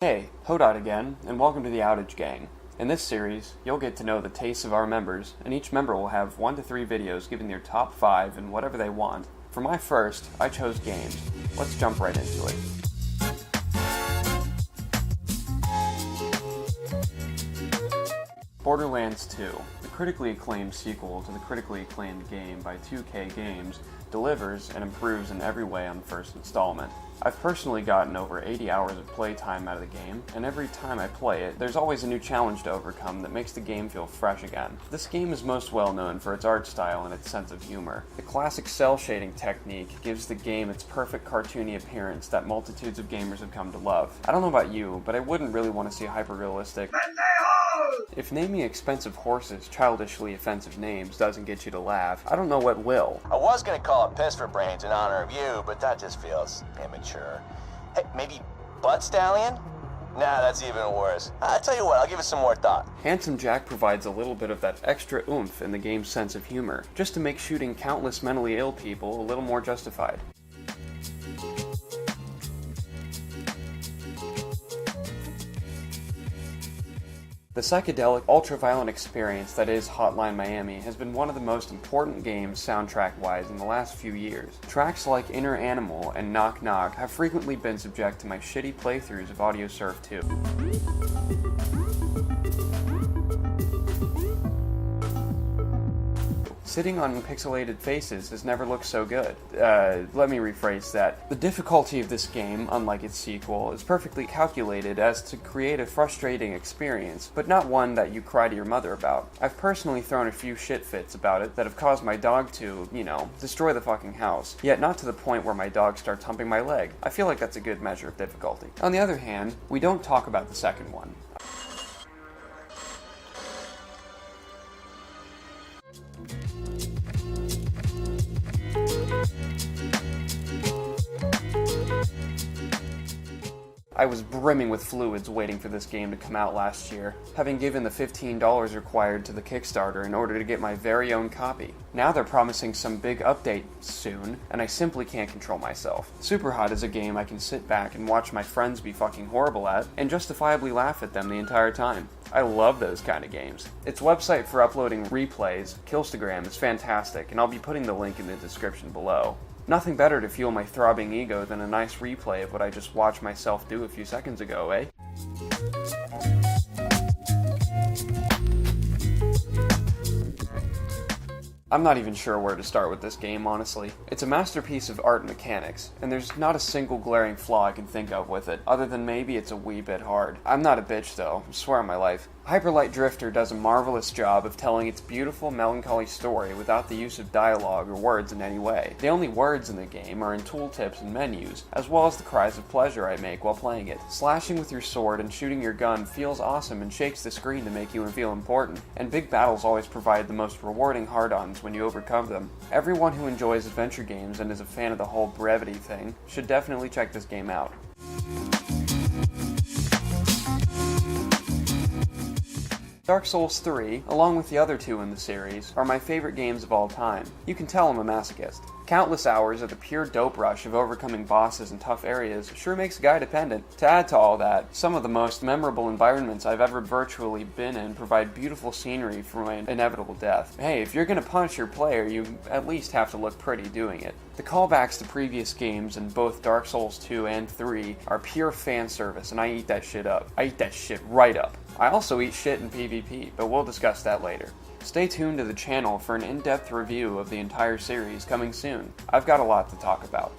Hey, Hodot again, and welcome to the Outage gang. In this series, you'll get to know the tastes of our members, and each member will have 1 to 3 videos giving their top 5 and whatever they want. For my first, I chose games. Let's jump right into it. Borderlands 2, the critically acclaimed sequel to the critically acclaimed game by 2K Games, delivers and improves in every way on the first installment. I've personally gotten over 80 hours of playtime out of the game, and every time I play it, there's always a new challenge to overcome that makes the game feel fresh again. This game is most well known for its art style and its sense of humor. The classic cell shading technique gives the game its perfect cartoony appearance that multitudes of gamers have come to love. I don't know about you, but I wouldn't really want to see hyper-realistic. If naming expensive horses childishly offensive names doesn't get you to laugh, I don't know what will. I was gonna call it Piss for Brains in honor of you, but that just feels immature. Hey, maybe Butt Stallion? Nah, that's even worse. I'll tell you what, I'll give it some more thought. Handsome Jack provides a little bit of that extra oomph in the game's sense of humor, just to make shooting countless mentally ill people a little more justified. The psychedelic, ultra-violent experience that is Hotline Miami has been one of the most important games soundtrack-wise in the last few years. Tracks like Inner Animal and Knock Knock have frequently been subject to my shitty playthroughs of AudioSurf 2. Sitting on pixelated faces has never looked so good. Let me rephrase that. The difficulty of this game, unlike its sequel, is perfectly calculated as to create a frustrating experience, but not one that you cry to your mother about. I've personally thrown a few shit fits about it that have caused my dog to, destroy the fucking house, yet not to the point where my dog starts humping my leg. I feel like that's a good measure of difficulty. On the other hand, we don't talk about the second one. I was brimming with fluids waiting for this game to come out last year, having given the $15 required to the Kickstarter in order to get my very own copy. Now they're promising some big update soon, and I simply can't control myself. Superhot is a game I can sit back and watch my friends be fucking horrible at, and justifiably laugh at them the entire time. I love those kind of games. Its website for uploading replays, Killstagram, is fantastic, and I'll be putting the link in the description below. Nothing better to fuel my throbbing ego than a nice replay of what I just watched myself do a few seconds ago, eh? I'm not even sure where to start with this game, honestly. It's a masterpiece of art and mechanics, and there's not a single glaring flaw I can think of with it, other than maybe it's a wee bit hard. I'm not a bitch though, I swear on my life. Hyperlight Drifter does a marvelous job of telling its beautiful, melancholy story without the use of dialogue or words in any way. The only words in the game are in tooltips and menus, as well as the cries of pleasure I make while playing it. Slashing with your sword and shooting your gun feels awesome and shakes the screen to make you feel important, and big battles always provide the most rewarding hard-ons when you overcome them. Everyone who enjoys adventure games and is a fan of the whole brevity thing should definitely check this game out. Dark Souls 3, along with the other two in the series, are my favorite games of all time. You can tell I'm a masochist. Countless hours of the pure dope rush of overcoming bosses in tough areas sure makes a guy dependent. To add to all that, some of the most memorable environments I've ever virtually been in provide beautiful scenery for my inevitable death. Hey, if you're gonna punish your player, you at least have to look pretty doing it. The callbacks to previous games in both Dark Souls 2 and 3 are pure fan service, and I eat that shit up. I eat that shit right up. I also eat shit in PvP, but we'll discuss that later. Stay tuned to the channel for an in-depth review of the entire series coming soon. I've got a lot to talk about.